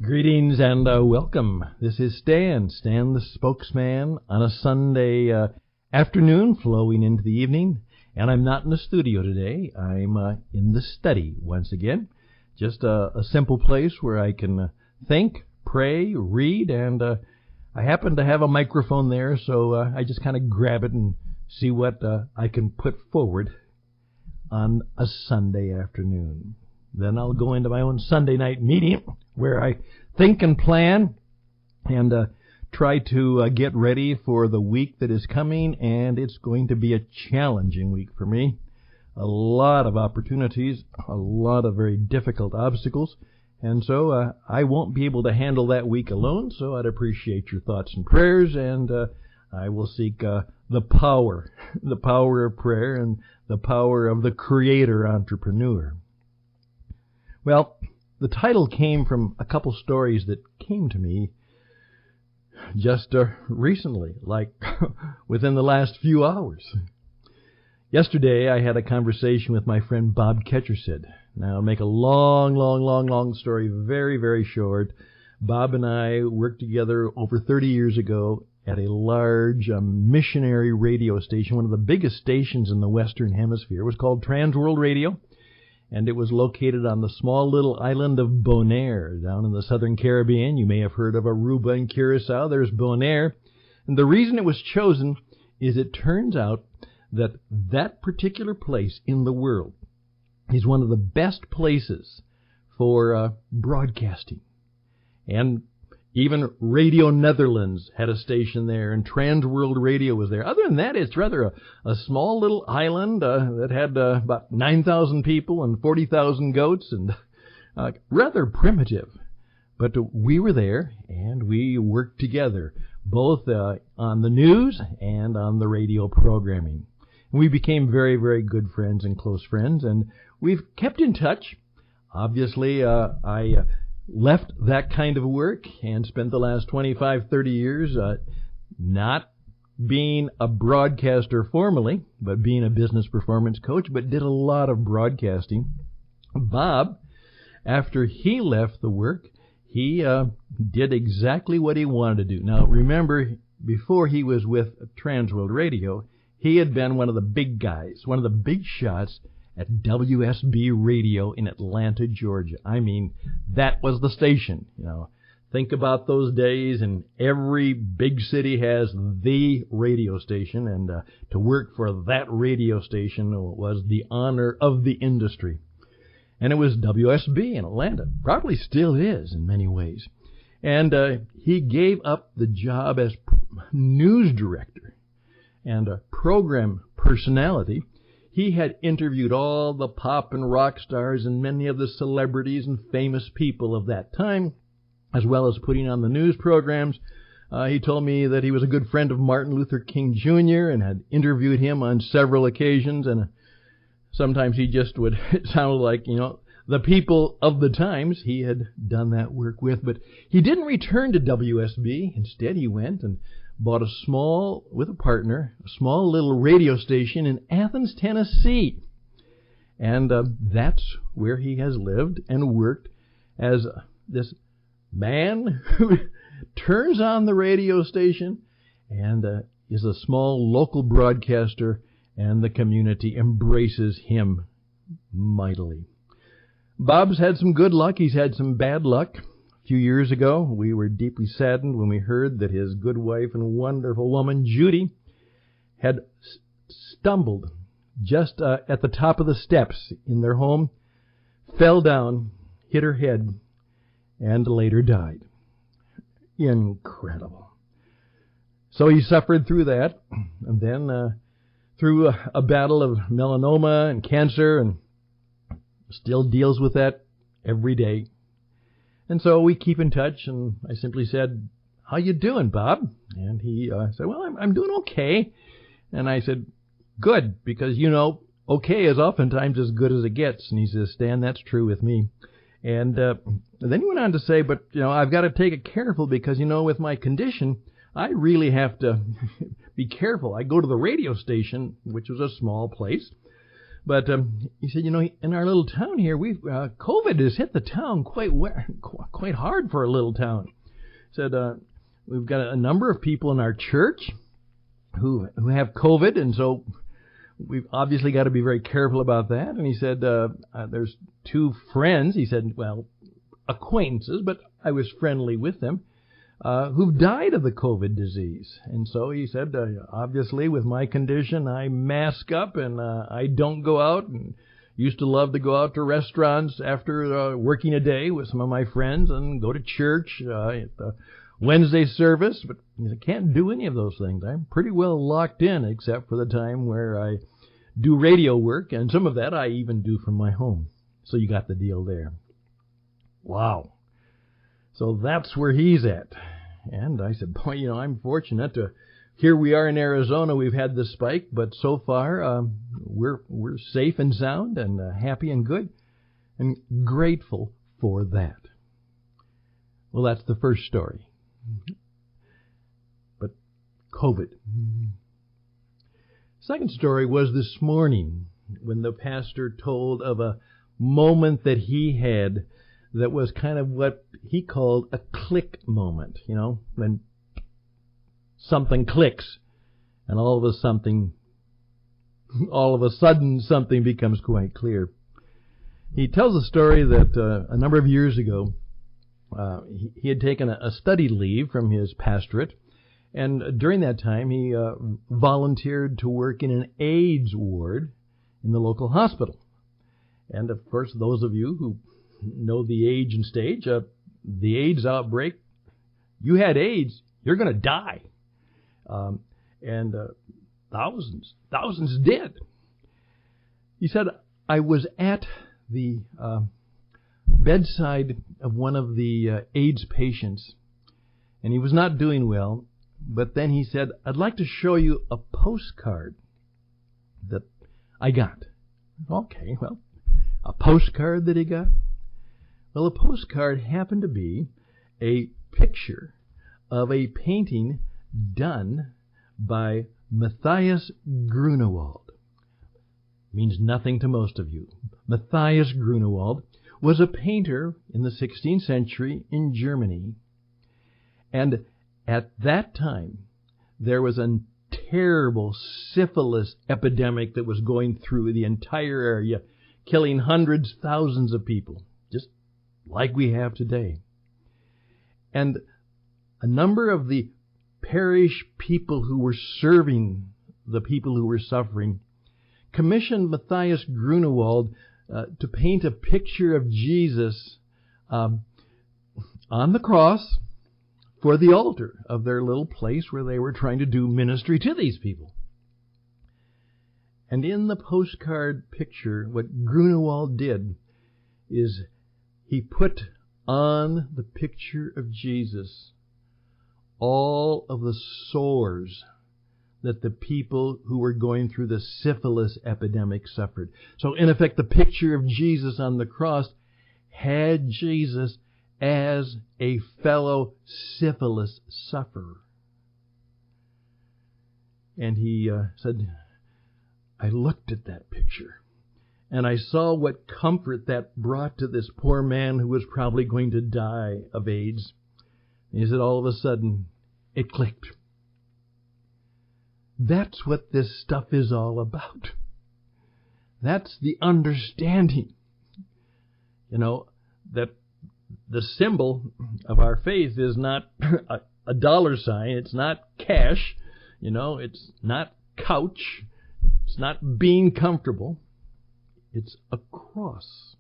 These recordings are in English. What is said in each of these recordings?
Greetings and welcome. This is Stan the spokesman on a Sunday afternoon flowing into the evening. And I'm not in the studio today. I'm in the study once again. Just a simple place where I can think, pray, read, and I happen to have a microphone there, so I just kind of grab it and see what I can put forward on a Sunday afternoon. Then I'll go into my own Sunday night meeting where I think and plan and try to get ready for the week that is coming, and it's going to be a challenging week for me. A lot of opportunities, a lot of very difficult obstacles, and so I won't be able to handle that week alone, so I'd appreciate your thoughts and prayers, and I will seek the power of prayer and the power of the creator entrepreneur. Well, the title came from a couple stories that came to me just recently, like within the last few hours. Yesterday, I had a conversation with my friend Bob Ketchersid. Now, I'll make a long story very, very short. Bob and I worked together over 30 years ago at a large missionary radio station, one of the biggest stations in the Western Hemisphere. It was called Trans World Radio, and it was located on the small little island of Bonaire down in the southern Caribbean. You may have heard of Aruba and Curacao. There's Bonaire. And the reason it was chosen is it turns out that that particular place in the world is one of the best places for broadcasting. And even Radio Netherlands had a station there, and Trans World Radio was there. Other than that, it's rather a small little island that had about 9,000 people and 40,000 goats, and rather primitive. But we were there, and we worked together, both on the news and on the radio programming. And we became very, very good friends and close friends, and we've kept in touch. Obviously, I left that kind of work and spent the last 25, 30 years not being a broadcaster formally, but being a business performance coach, but did a lot of broadcasting. Bob, after he left the work, he did exactly what he wanted to do. Now, remember, before he was with Trans World Radio, he had been one of the big guys, one of the big shots at WSB Radio in Atlanta, Georgia. I mean, that was the station. You know, think about those days, and every big city has the radio station, and to work for that radio station was the honor of the industry. And it was WSB in Atlanta. Probably still is in many ways. And he gave up the job as news director and a program personality. He had interviewed all the pop and rock stars and many of the celebrities and famous people of that time, as well as putting on the news programs. He told me that he was a good friend of Martin Luther King Jr. and had interviewed him on several occasions, and sometimes he just would sound like, the people of the times he had done that work with. But he didn't return to WSB. Instead, he went and bought with a partner, a small little radio station in Athens, Tennessee. And that's where he has lived and worked as this man who turns on the radio station and is a small local broadcaster, and the community embraces him mightily. Bob's had some good luck. He's had some bad luck. A few years ago, we were deeply saddened when we heard that his good wife and wonderful woman, Judy, had stumbled just at the top of the steps in their home, fell down, hit her head, and later died. Incredible. So he suffered through that, and then through a battle of melanoma and cancer, and still deals with that every day. And so we keep in touch, and I simply said, "How you doing, Bob?" And he said, "Well, I'm doing okay." And I said, "Good, because, okay is oftentimes as good as it gets." And he says, "Stan, that's true with me." And then he went on to say, "But, I've got to take it careful because, with my condition, I really have to be careful. I go to the radio station, which was a small place, But he said, in our little town here, COVID has hit the town quite hard for a little town. He said, we've got a number of people in our church who have COVID, and so we've obviously got to be very careful about that. And he said, there's two friends, he said, well, acquaintances, but I was friendly with them, who've died of the COVID disease. And so he said, obviously with my condition, I mask up and I don't go out, and used to love to go out to restaurants after working a day with some of my friends and go to church at the Wednesday service, but I can't do any of those things. I'm pretty well locked in, except for the time where I do radio work, and some of that I even do from my home. So you got the deal there. Wow. So that's where he's at. And I said, boy, I'm fortunate to, here we are in Arizona, we've had the spike, but so far we're safe and sound and happy and good and grateful for that. Well, that's the first story. But COVID. Second story was this morning when the pastor told of a moment that he had that was kind of what he called a click moment, when something clicks and all of a sudden something becomes quite clear. He tells a story that a number of years ago, he had taken a study leave from his pastorate, and during that time he volunteered to work in an AIDS ward in the local hospital. And of course, those of you who know the age and stage, the AIDS outbreak, you had AIDS, you're going to die. And thousands did. He said, I was at the bedside of one of the AIDS patients, and he was not doing well, but then he said, I'd like to show you a postcard that I got. Okay, well, a postcard that he got? Well, the postcard happened to be a picture of a painting done by Matthias Grunewald. Means nothing to most of you. Matthias Grunewald was a painter in the 16th century in Germany. And at that time, there was a terrible syphilis epidemic that was going through the entire area, killing hundreds, thousands of people, just like we have today. And a number of the parish people who were serving the people who were suffering commissioned Matthias Grunewald to paint a picture of Jesus on the cross for the altar of their little place where they were trying to do ministry to these people. And in the postcard picture, what Grunewald did is he put on the picture of Jesus all of the sores that the people who were going through the syphilis epidemic suffered. So in effect, the picture of Jesus on the cross had Jesus as a fellow syphilis sufferer. And he said, I looked at that picture, and I saw what comfort that brought to this poor man who was probably going to die of AIDS. And he said, all of a sudden, it clicked. That's what this stuff is all about. That's the understanding, that the symbol of our faith is not a dollar sign. It's not cash. It's not couch. It's not being comfortable. It's a cross.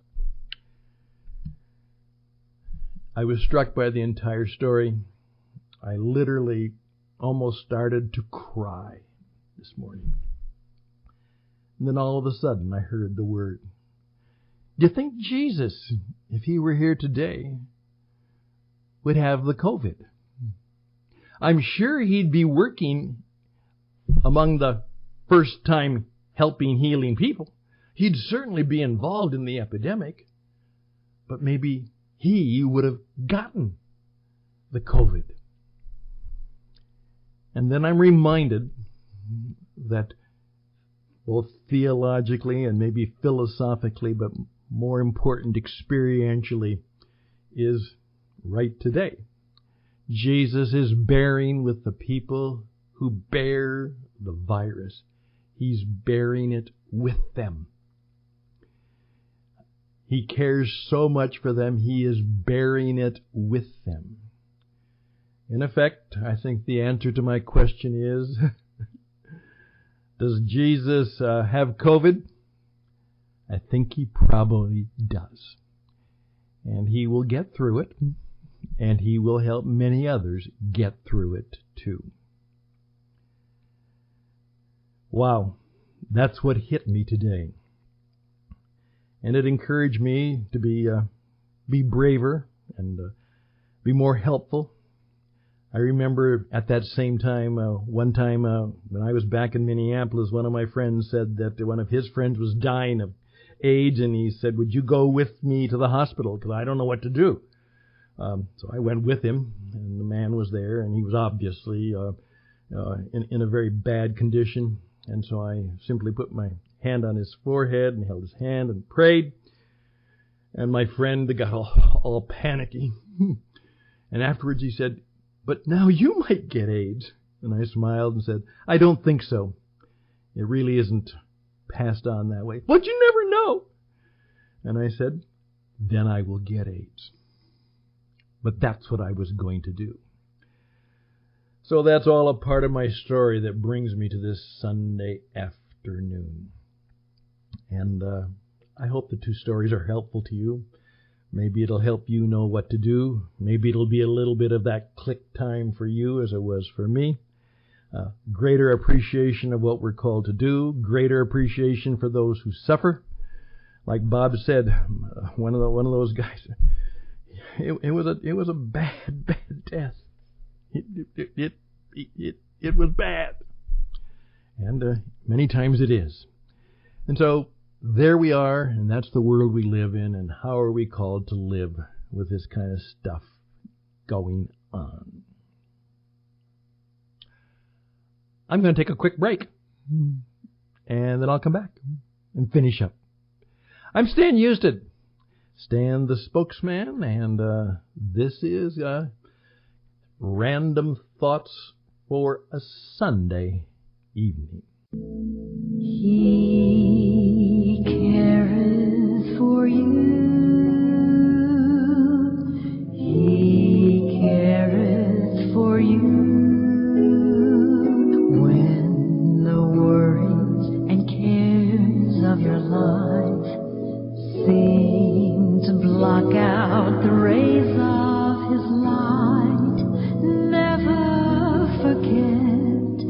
I was struck by the entire story. I literally almost started to cry this morning. And then all of a sudden I heard the word. Do you think Jesus, if he were here today, would have the COVID? I'm sure he'd be working among the first-time helping, healing people. He'd certainly be involved in the epidemic, but maybe he would have gotten the COVID. And then I'm reminded that both theologically and maybe philosophically, but more important, experientially, is right today. Jesus is bearing with the people who bear the virus. He's bearing it with them. He cares so much for them, he is bearing it with them. In effect, I think the answer to my question is, does Jesus have COVID? I think he probably does. And he will get through it, and he will help many others get through it too. Wow, that's what hit me today. And it encouraged me to be braver and be more helpful. I remember at that same time, one time when I was back in Minneapolis, one of my friends said that one of his friends was dying of AIDS, and he said, "Would you go with me to the hospital? Because I don't know what to do." So I went with him, and the man was there, and he was obviously in a very bad condition. And so I simply put my hand on his forehead and held his hand and prayed. And my friend got all panicky. And afterwards he said, "But now you might get AIDS." And I smiled and said, "I don't think so. It really isn't passed on that way." "But you never know." And I said, "Then I will get AIDS." But that's what I was going to do. So that's all a part of my story that brings me to this Sunday afternoon. And I hope the two stories are helpful to you. Maybe it'll help you know what to do. Maybe it'll be a little bit of that click time for you as it was for me. Greater appreciation of what we're called to do. Greater appreciation for those who suffer. Like Bob said, one of those guys, it was a bad death. It was bad. And many times it is. And so there we are, and that's the world we live in, and how are we called to live with this kind of stuff going on? I'm going to take a quick break, and then I'll come back and finish up. I'm Stan Houston, Stan the spokesman, and this is Random Thoughts for a Sunday evening. He careth for you. He careth for you. When the worries and cares of your life seem to block out the rays of his light, never forget,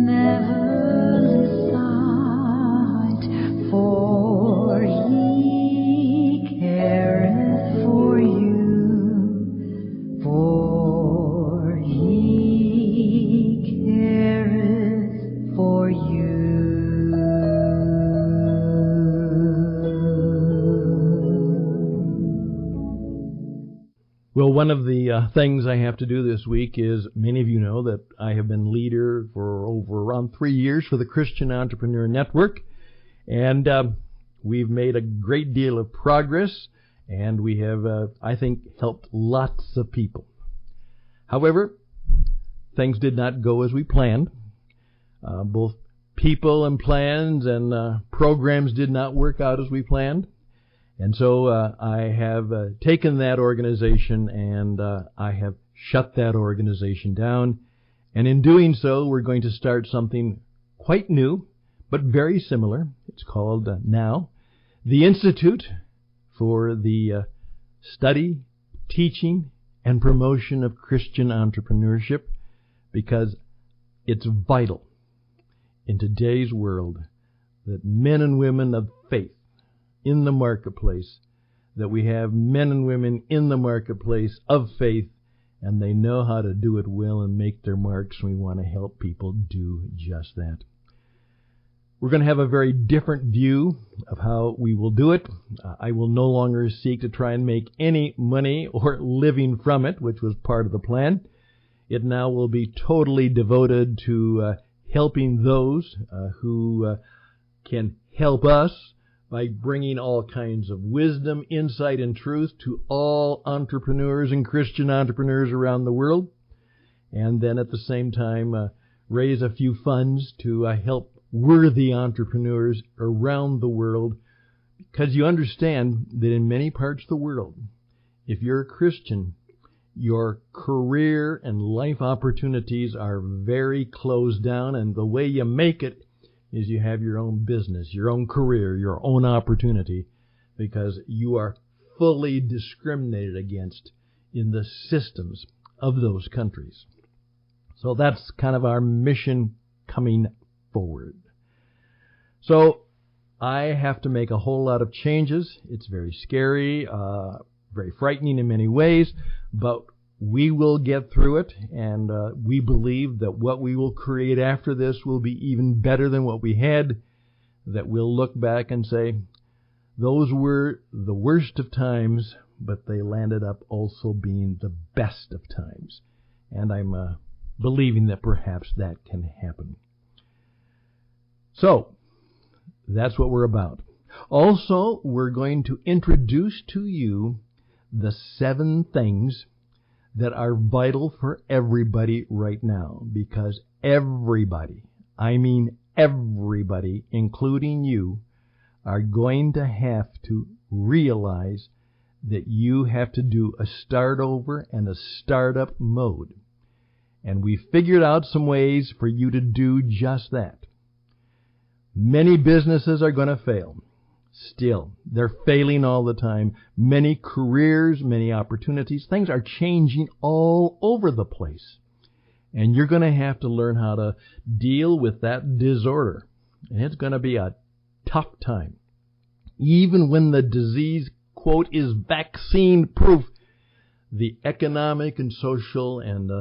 never lose sight, for he careth for you, for he careth for you. Well, one of the things I have to do this week is, many of you know that I have been leader for around 3 years for the Christian Entrepreneur Network, and we've made a great deal of progress, and we have, I think, helped lots of people. However, things did not go as we planned. Both people and plans and programs did not work out as we planned. And so I have taken that organization and I have shut that organization down. And in doing so, we're going to start something quite new, but very similar. It's called now the Institute for the Study, Teaching, and Promotion of Christian Entrepreneurship, because it's vital in today's world that men and women of faith in the marketplace, that we have men and women in the marketplace of faith, and they know how to do it well and make their marks, and we want to help people do just that. We're going to have a very different view of how we will do it. I will no longer seek to try and make any money or living from it, which was part of the plan. It now will be totally devoted to helping those who can help us by bringing all kinds of wisdom, insight, and truth to all entrepreneurs and Christian entrepreneurs around the world. And then at the same time, raise a few funds to help worthy entrepreneurs around the world. Because you understand that in many parts of the world, if you're a Christian, your career and life opportunities are very closed down, and the way you make it is you have your own business, your own career, your own opportunity, because you are fully discriminated against in the systems of those countries. So that's kind of our mission coming forward. So I have to make a whole lot of changes. It's very scary, very frightening in many ways, but we will get through it, and we believe that what we will create after this will be even better than what we had, that we'll look back and say, those were the worst of times, but they landed up also being the best of times. And I'm believing that perhaps that can happen. So, that's what we're about. Also, we're going to introduce to you the 7 things that are vital for everybody right now, because everybody, I mean everybody, including you, are going to have to realize that you have to do a start over and a startup mode. And we figured out some ways for you to do just that. Many businesses are going to fail. Still, they're failing all the time. Many careers, many opportunities, things are changing all over the place. And you're going to have to learn how to deal with that disorder. And it's going to be a tough time. Even when the disease, quote, is vaccine proof, the economic and social and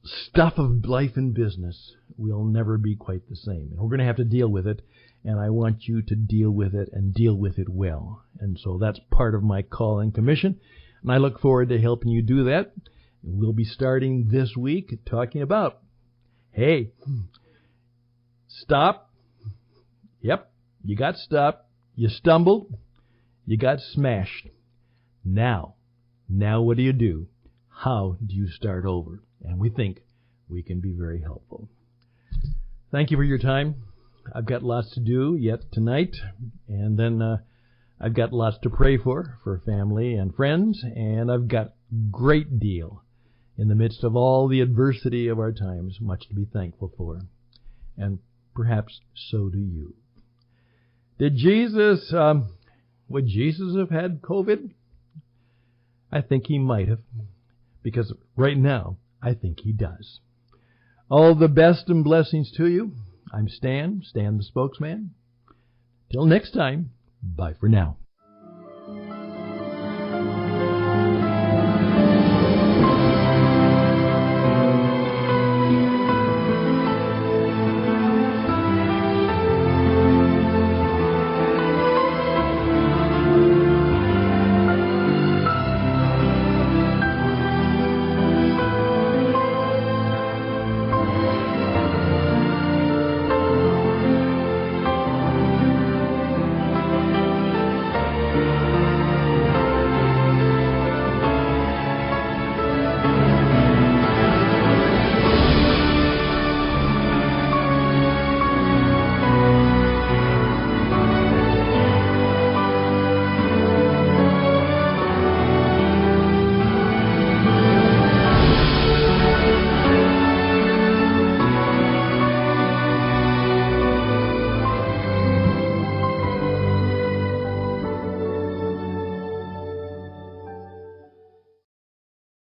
stuff of life and business will never be quite the same. And we're going to have to deal with it. And I want you to deal with it and deal with it well. And so that's part of my call and commission. And I look forward to helping you do that. We'll be starting this week talking about, hey, stop. Yep, you got stopped. You stumbled. You got smashed. Now what do you do? How do you start over? And we think we can be very helpful. Thank you for your time. I've got lots to do yet tonight, and then I've got lots to pray for family and friends, and I've got a great deal in the midst of all the adversity of our times, much to be thankful for, and perhaps so do you. Would Jesus have had COVID? I think he might have, because right now, I think he does. All the best and blessings to you. I'm Stan the spokesman. Till next time, bye for now.